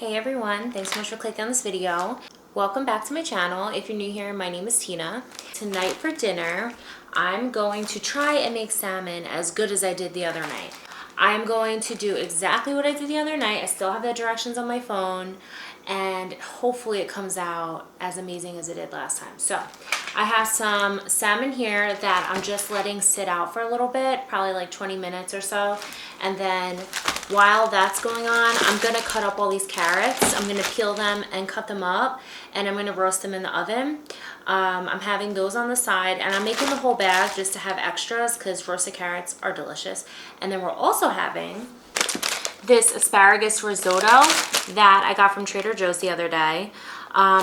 Hey everyone, thanks so much for clicking on this video. Welcome back to my channel. If you're new here, my name is Tina. Tonight for dinner, I'm going to try and make salmon as good as I did the other night. I'm going to do exactly what I did the other night. I still have the directions on my phone, and hopefully it comes out as amazing as it did last time. So I have some salmon here that I'm just letting sit out for a little bit, probably like 20 minutes or so. And then while that's going on, I'm gonna cut up all these carrots. I'm gonna peel them and cut them up, and I'm gonna roast them in the oven. I'm having those on the side, and I'm making the whole bag just to have extras because roasted carrots are delicious. And then we're also having this asparagus risotto that I got from Trader Joe's the other day.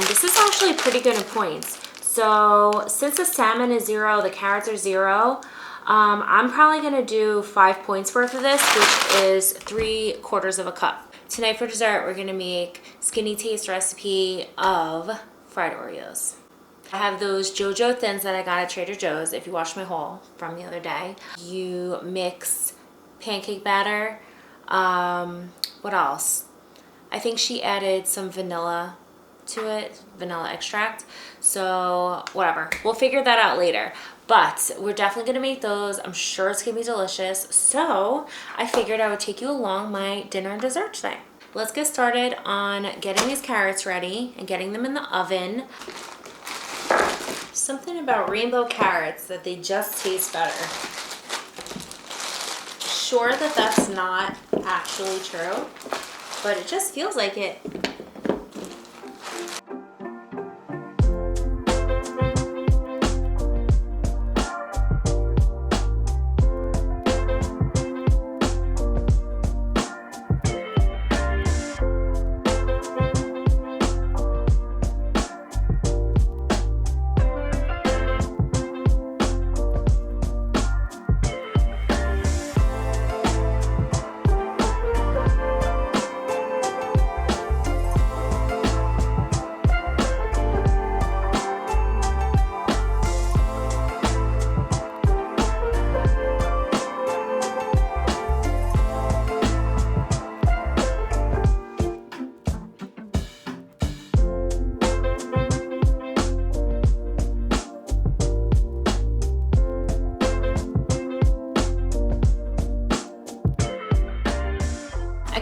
This is actually pretty good in points. So since the salmon is 0, the carrots are 0, I'm probably gonna do 5 points worth of this, which is 3/4 of a cup. Tonight for dessert, we're gonna make Skinnytaste recipe of fried Oreos. I have those JoJo thins that I got at Trader Joe's. If you watched my haul from the other day, you mix pancake batter. What else? I think she added some vanilla to it, vanilla extract. So whatever, we'll figure that out later. But we're definitely gonna make those. I'm sure it's gonna be delicious. So I figured I would take you along my dinner and dessert today. Let's get started on getting these carrots ready and getting them in the oven. Something about rainbow carrots that they just taste better. Sure that that's not actually true, but it just feels like it.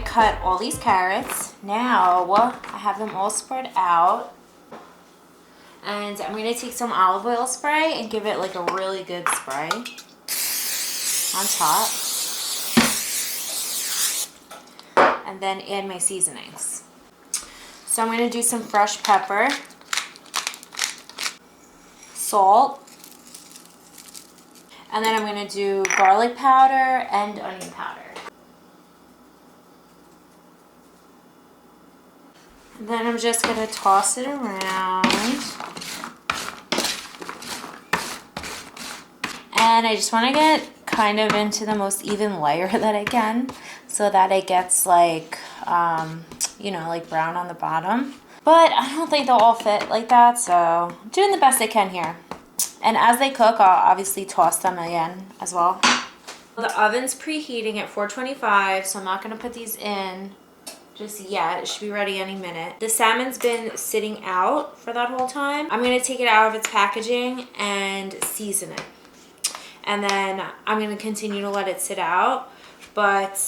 Cut all these carrots. Now I have them all spread out, and I'm going to take some olive oil spray and give it like a really good spray on top, and then add my seasonings. So I'm going to do some fresh pepper, salt, and then I'm going to do garlic powder and onion powder. And then I'm just going to toss it around. And I just want to get kind of into the most even layer that I can so that it gets like, you know, like brown on the bottom. But I don't think they'll all fit like that, so I'm doing the best I can here. And as they cook, I'll obviously toss them again as well. The oven's preheating at 425, so I'm not going to put these in just yet. It should be ready any minute. The salmon's been sitting out for that whole time. I'm gonna take it out of its packaging and season it. And then I'm gonna continue to let it sit out, but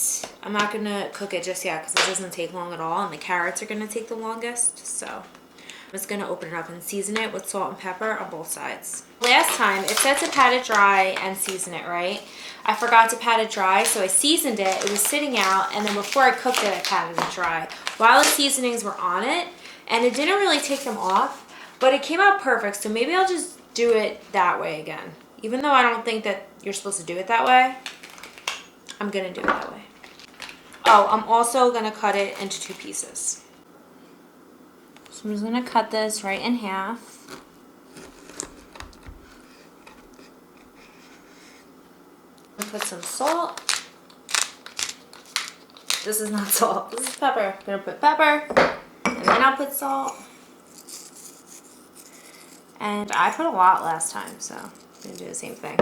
I'm not gonna cook it just yet because it doesn't take long at all, and the carrots are gonna take the longest. So I'm just gonna open it up and season it with salt and pepper on both sides. Last time it said to pat it dry and season it, right? I forgot to pat it dry, so I seasoned it. It was sitting out, and then before I cooked it, I patted it dry while the seasonings were on it, and it didn't really take them off, but it came out perfect. So maybe I'll just do it that way again. Even though I don't think that you're supposed to do it that way, I'm gonna do it that way. Oh, I'm also gonna cut it into 2 pieces. So I'm just gonna cut this right in half. Put some salt. This is not salt, this is pepper. I'm gonna put pepper, and then I'll put salt. And I put a lot last time, so I'm gonna do the same thing.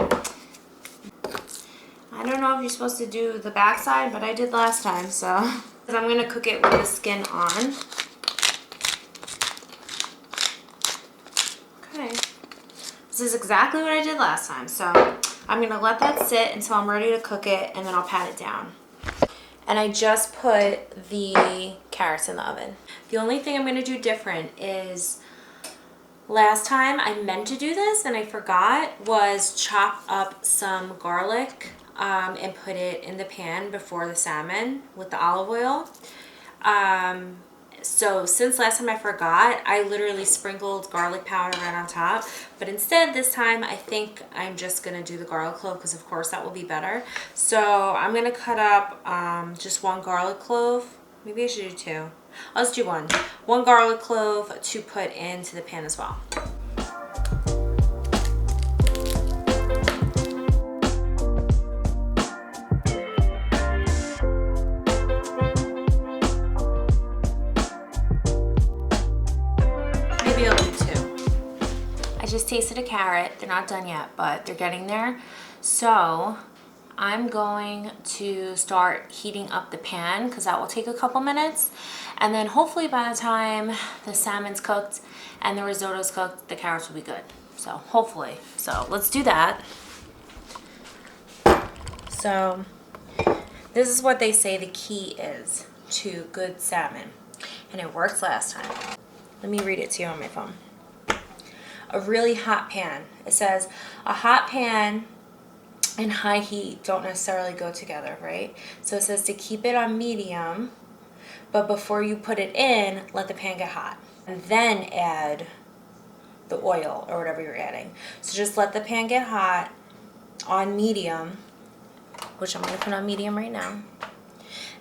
I don't know if you're supposed to do the back side, but I did last time, so I'm gonna cook it with the skin on. Okay. This is exactly what I did last time. So I'm gonna let that sit until I'm ready to cook it, and then I'll pat it down. And I just put the carrots in the oven. The only thing I'm gonna do different is, last time I meant to do this and I forgot, was chop up some garlic and put it in the pan before the salmon with the olive oil. So since last time I forgot, I literally sprinkled garlic powder right on top. But instead, this time, I think I'm just going to do the garlic clove because, of course, that will be better. So I'm going to cut up just one garlic clove. Maybe I should do two. I'll just do one. One garlic clove to put into the pan as well. Maybe I'll do two. I just tasted a carrot. They're not done yet, but they're getting there. So I'm going to start heating up the pan because that will take a couple minutes. And then hopefully by the time the salmon's cooked and the risotto's cooked, the carrots will be good. So hopefully. So let's do that. So this is what they say the key is to good salmon. And it worked last time. Let me read it to you on my phone. A really hot pan. It says a hot pan and high heat don't necessarily go together, right? So it says to keep it on medium, but before you put it in, let the pan get hot. And then add the oil or whatever you're adding. So just let the pan get hot on medium, which I'm gonna put on medium right now,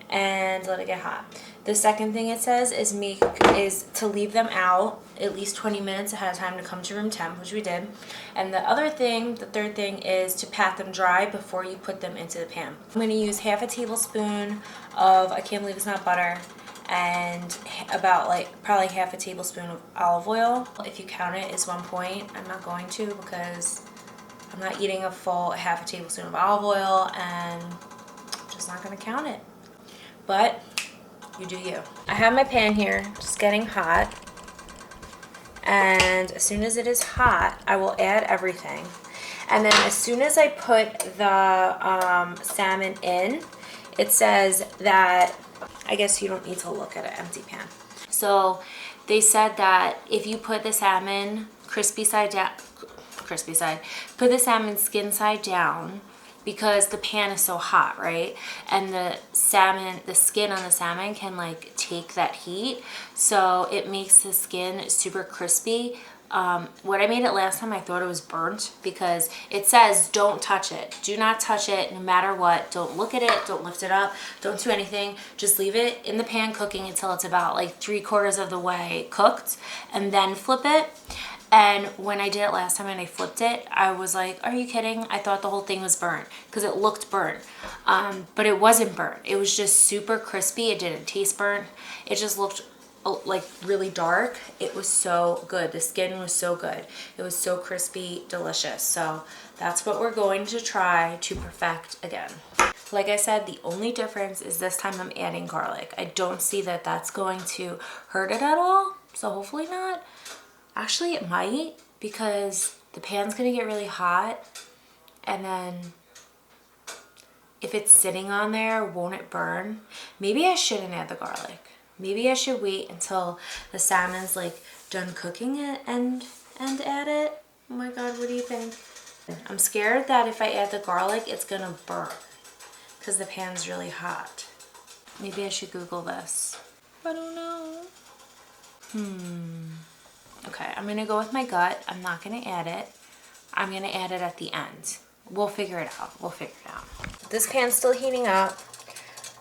and let it get hot. The second thing it says is to leave them out at least 20 minutes ahead of time to come to room temp, which we did. And the third thing is to pat them dry before you put them into the pan. I'm going to use half a tablespoon of, I can't believe it's not butter, and about probably half a tablespoon of olive oil. If you count it, it's 1 point. I'm not going to because I'm not eating a full half a tablespoon of olive oil, and I'm just not going to count it. But you do you. I have my pan here just getting hot. And as soon as it is hot, I will add everything. And then as soon as I put the salmon in, it says that, I guess you don't need to look at an empty pan. So they said that if you put the salmon put the salmon skin side down, because the pan is so hot, right? And the skin on the salmon can take that heat. So it makes the skin super crispy. When I made it last time, I thought it was burnt because it says don't touch it. Do not touch it no matter what. Don't look at it, don't lift it up, don't do anything. Just leave it in the pan cooking until it's about 3/4 of the way cooked, and then flip it. And when I did it last time and I flipped it, I was like, are you kidding? I thought the whole thing was burnt because it looked burnt. But it wasn't burnt. It was just super crispy. It didn't taste burnt. It just looked really dark. It was so good. The skin was so good. It was so crispy, delicious. So that's what we're going to try to perfect again. Like I said, the only difference is this time I'm adding garlic. I don't see that that's going to hurt it at all. So hopefully not. Actually, it might, because the pan's gonna get really hot, and then if it's sitting on there, won't it burn? Maybe I shouldn't add the garlic. Maybe I should wait until the salmon's done cooking it and add it. Oh my God, what do you think? I'm scared that if I add the garlic, it's gonna burn because the pan's really hot. Maybe I should Google this. I don't know. Okay, I'm gonna go with my gut. I'm not gonna add it. I'm gonna add it at the end. We'll figure it out. This pan's still heating up.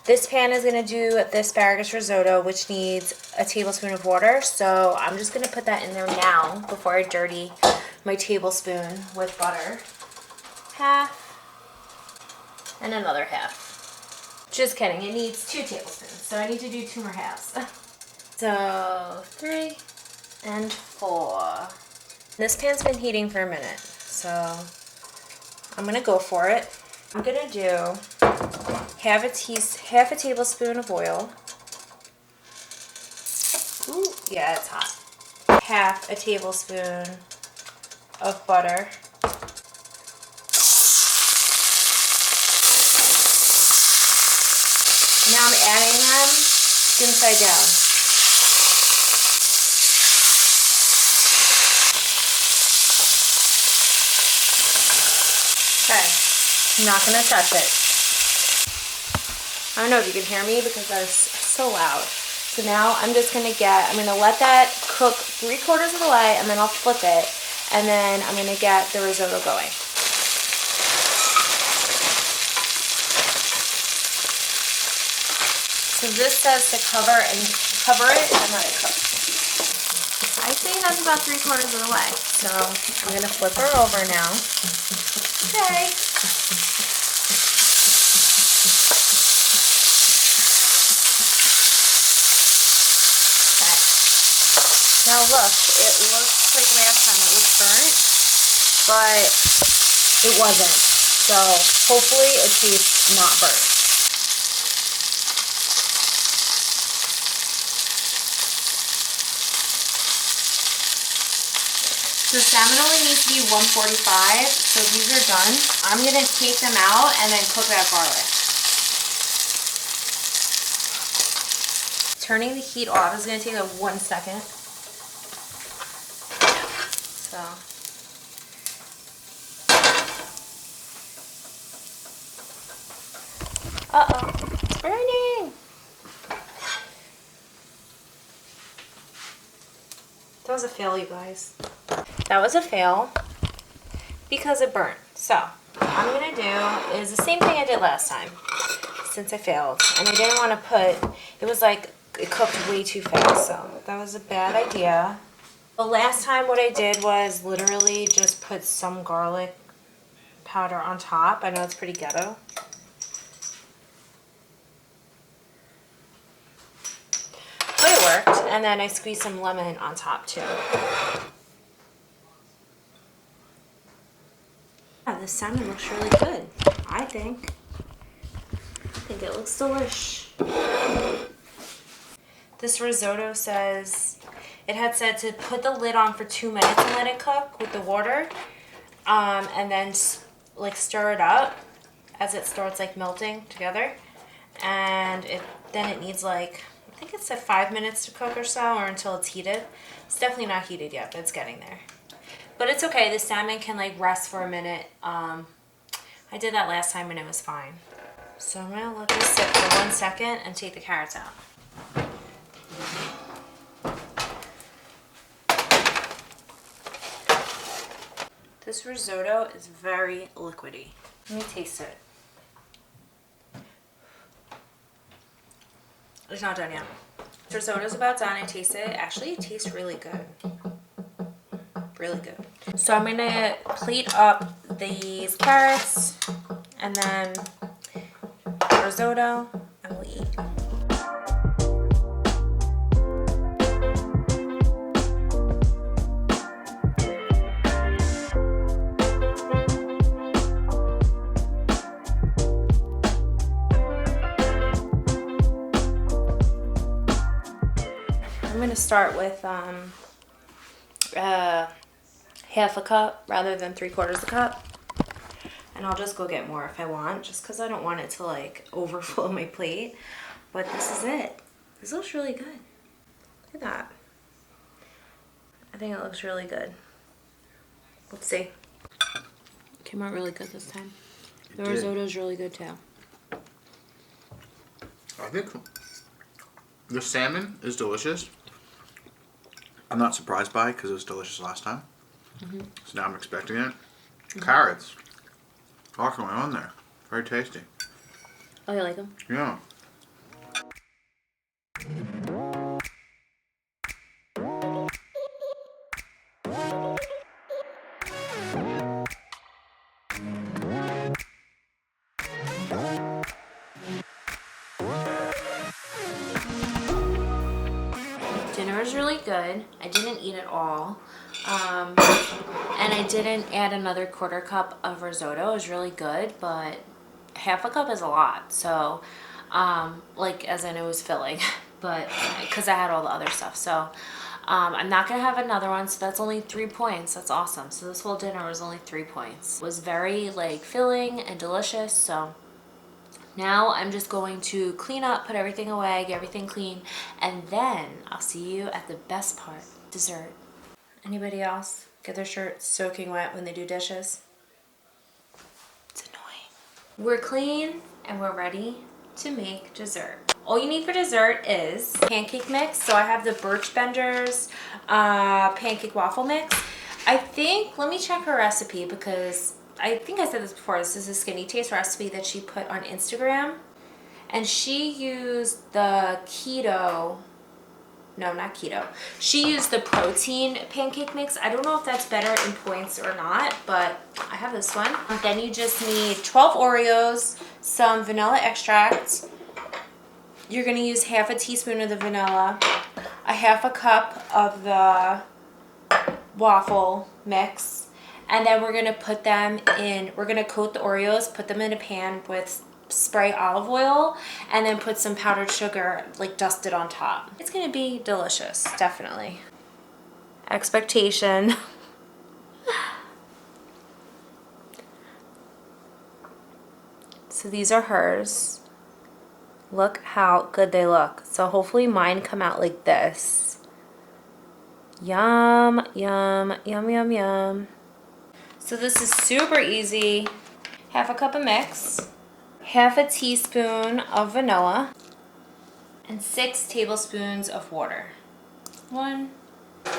This pan is gonna do the asparagus risotto, which needs a tablespoon of water. So I'm just gonna put that in there now before I dirty my tablespoon with butter. Half and another half. Just kidding, it needs 2 tablespoons. So I need to do 2 more halves. So 3 and 4. This pan's been heating for a minute, so I'm gonna go for it. I'm gonna do half a tablespoon of oil. Yeah, it's hot. Half a tablespoon of butter. Now I'm adding them skin side down. Okay, I'm not gonna touch it. I don't know if you can hear me because that is so loud. So now I'm gonna let that cook 3/4 of the way, and then I'll flip it, and then I'm gonna get the risotto going. So this says to cover it and let it cook. I say that's about 3/4 of the way. So I'm gonna flip her over now. Okay. Now look, it looks like last time it was burnt, but it wasn't. So hopefully it tastes not burnt. The salmon only needs to be 145, so these are done. I'm gonna take them out and then cook that garlic. Turning the heat off is gonna take like 1 second. So. Uh-oh, it's burning. That was a fail, you guys. That was a fail because it burnt. So what I'm gonna do is the same thing I did last time since I failed. And I didn't want to it was like it cooked way too fast, so that was a bad idea. The last time what I did was literally just put some garlic powder on top. I know it's pretty ghetto. But it worked. And then I squeezed some lemon on top too. Yeah, this salmon looks really good, I think. I think it looks delish. This risotto says, it had said to put the lid on for 2 minutes and let it cook with the water. And then like stir it up as it starts like melting together. And then it needs like, I think it said 5 minutes to cook or so, or until it's heated. It's definitely not heated yet, but it's getting there. But it's okay, the salmon can like rest for a minute. I did that last time and it was fine. So I'm gonna let this sit for 1 second and take the carrots out. This risotto is very liquidy. Let me taste it. It's not done yet. Risotto's about done. I taste it. Actually, it tastes really good. Really good. So I'm gonna plate up these carrots and then risotto, and we'll eat. I'm gonna start with half a cup rather than 3/4 a cup, and I'll just go get more if I want, just because I don't want it to like overflow my plate. But this is it. This looks really good. Look at that. I think it looks really good. Let's see. It came out really good this time. The risotto is really good too. I think the salmon is delicious. I'm not surprised by it because it was delicious last time. So now I'm expecting it. Carrots. What's going on there? Very tasty. Oh, you like them? Yeah. Dinner is really good. I didn't eat it all. And I didn't add another 1/4 cup of risotto. It was really good, but half a cup is a lot. So, like, as in it was filling. but because I had all the other stuff. So I'm not gonna have another one, so that's only 3 points. That's awesome. So this whole dinner was only 3 points. It was very like filling and delicious. So now I'm just going to clean up, put everything away, get everything clean, and then I'll see you at the best part, dessert. Anybody else get their shirt soaking wet when they do dishes? It's annoying. We're clean and we're ready to make dessert. All you need for dessert is pancake mix. So I have the Birch Benders pancake waffle mix. I think, let me check her recipe because I think I said this before. This is a Skinnytaste recipe that she put on Instagram. And she used the keto, no, not keto. She used the protein pancake mix. I don't know if that's better in points or not, but I have this one. Then you just need 12 Oreos, some vanilla extract. You're gonna use half a teaspoon of the vanilla, a half a cup of the waffle mix, and then we're gonna put them in, we're gonna coat the Oreos, put them in a pan with spray olive oil, and then put some powdered sugar like dusted on top. It's gonna be delicious, definitely. Expectation. So these are hers. Look how good they look. So hopefully mine come out like this. Yum, yum, yum, yum, yum. So this is super easy. Half a cup of mix, half a teaspoon of vanilla, and 6 tablespoons of water. 1, 2,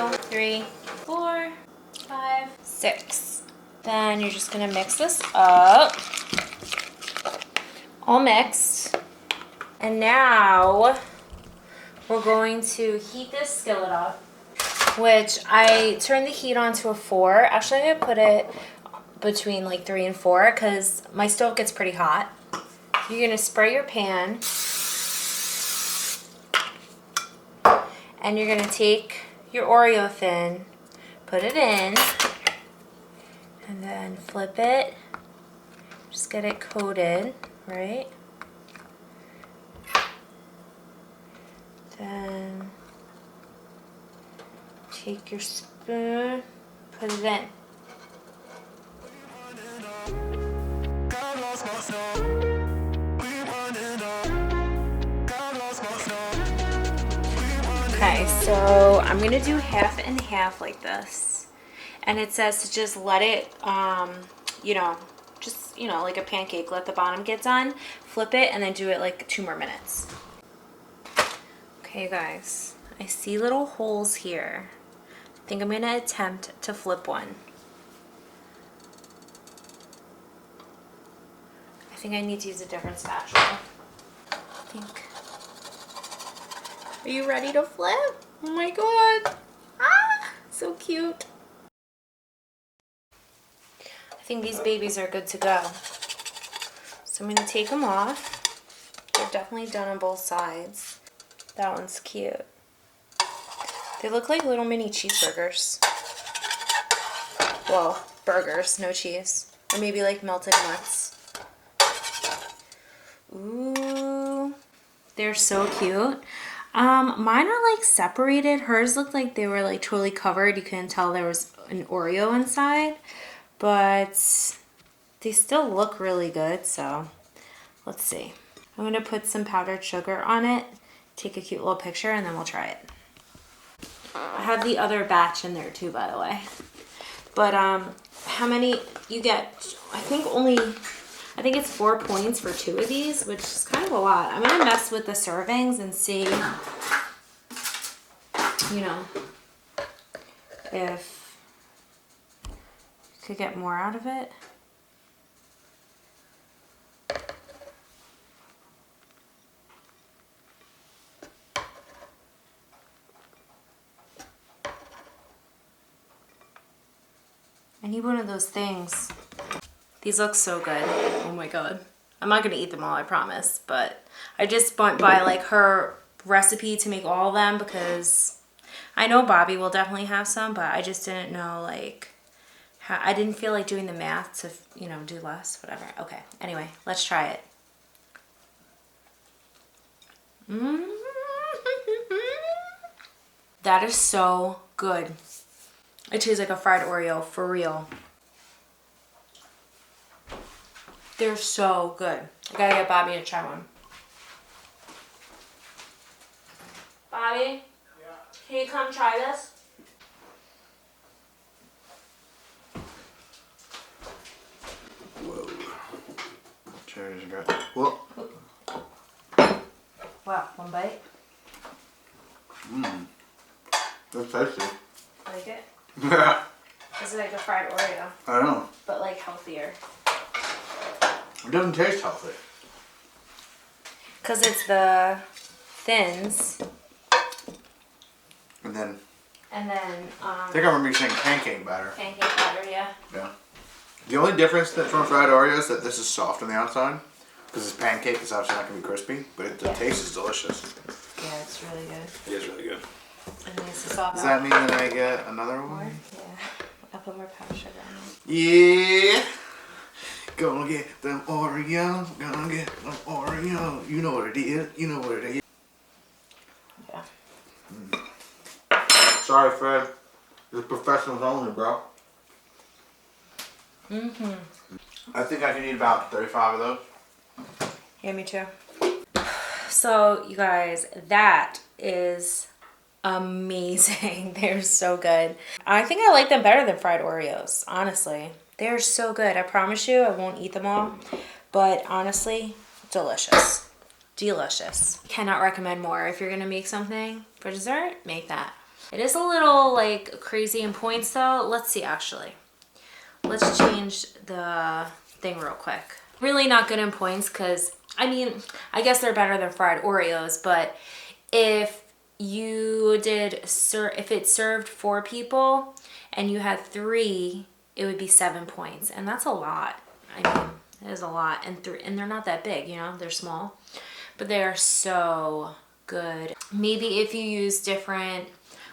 3, 4, 5, 6. Then you're just gonna mix this up. All mixed. And now we're going to heat this skillet up, which I turned the heat on to a 4. Actually, I'm gonna put it between like 3 and 4 because my stove gets pretty hot. You're gonna spray your pan, and you're gonna take your Oreo thin, put it in, and then flip it. Just get it coated, right? Then take your spoon, put it in. Okay, so I'm gonna do half and half like this. And it says to just let it, like a pancake, let the bottom get done, flip it, and then do it like 2 more minutes. Okay, guys, I see little holes here. I think I'm gonna attempt to flip one. I think I need to use a different spatula. I think. Are you ready to flip? Oh my god. Ah, so cute. I think these babies are good to go. So I'm gonna take them off. They're definitely done on both sides. That one's cute. They look like little mini cheeseburgers. Well, burgers, no cheese. Or maybe like melted nuts. Ooh, they're so cute. Mine are like separated. Hers looked like they were like totally covered. You couldn't tell there was an Oreo inside, but they still look really good. So let's see. I'm gonna put some powdered sugar on it, take a cute little picture, and then we'll try it. I have the other batch in there too, by the way. But how many you get? I think it's 4 points for 2 of these, which is kind of a lot. I'm gonna mess with the servings and see, if you could get more out of it. I need one of those things. These look so good. Oh my god. I'm not gonna eat them all, I promise, but I just went by like her recipe to make all of them because I know Bobby will definitely have some, but I just didn't know like how, I didn't feel like doing the math to, do less, whatever. Okay, anyway, let's try it. That is so good. It tastes like a fried Oreo, for real. They're so good. I gotta get Bobby to try one. Bobby? Yeah. Can you come try this? Whoa. Cheers, guys. Whoa. Wow, one bite. Mmm. That's tasty. Like it? Yeah. This is like a fried Oreo, I know. but like healthier. It doesn't taste healthy. Because it's the thins. And then, I I remember you saying pancake batter. pancake batter, yeah. Yeah. The only difference from a fried Oreo is that this is soft on the outside. Because it's pancake, it's obviously not going to be crispy. But the taste is delicious. Yeah, it's really good. It is really good. And then it's the soft. Does that mean that I get another more? one? Yeah. I'll put more powdered sugar on it. Yeah. Gonna get them Oreos. Gonna get them Oreos. You know what it is. You know what it is. Yeah. Sorry, Fred. It's professionals only, bro. I think I can eat about 35 of those. Yeah, me too. So, you guys, that is amazing. They're so good. I think I like them better than fried Oreos, honestly. They're so good. I promise you I won't eat them all. But honestly, delicious. Delicious. Cannot recommend more. If you're going to make something for dessert, make that. It is a little like crazy in points though. Let's see actually. Let's change the thing real quick. Really not good in points because, I mean, I guess they're better than fried Oreos, but if you did, if it served 4 people and you had 3, it would be 7 points. And that's a lot. I mean, it is a lot. And they're not that big, you know, they're small, but they are so good. Maybe if you use different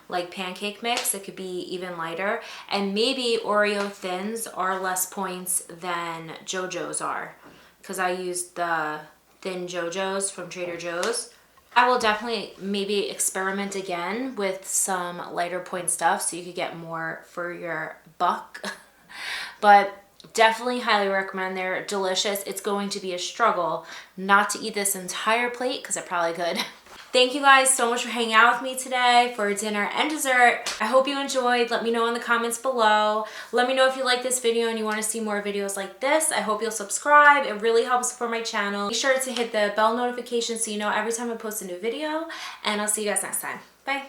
like pancake mix, it could be even lighter. And maybe Oreo thins are less points than JoJo's are, because I used the thin JoJo's from Trader Joe's. I will definitely maybe experiment again with some lighter point stuff so you could get more for your buck. But definitely highly recommend. They're delicious. It's going to be a struggle not to eat this entire plate because I probably could. Thank you guys so much for hanging out with me today for dinner and dessert. I hope you enjoyed. Let me know in the comments below. Let me know if you like this video and you want to see more videos like this. I hope you'll subscribe. It really helps support my channel. Be sure to hit the bell notification so you know every time I post a new video. And I'll see you guys next time. Bye.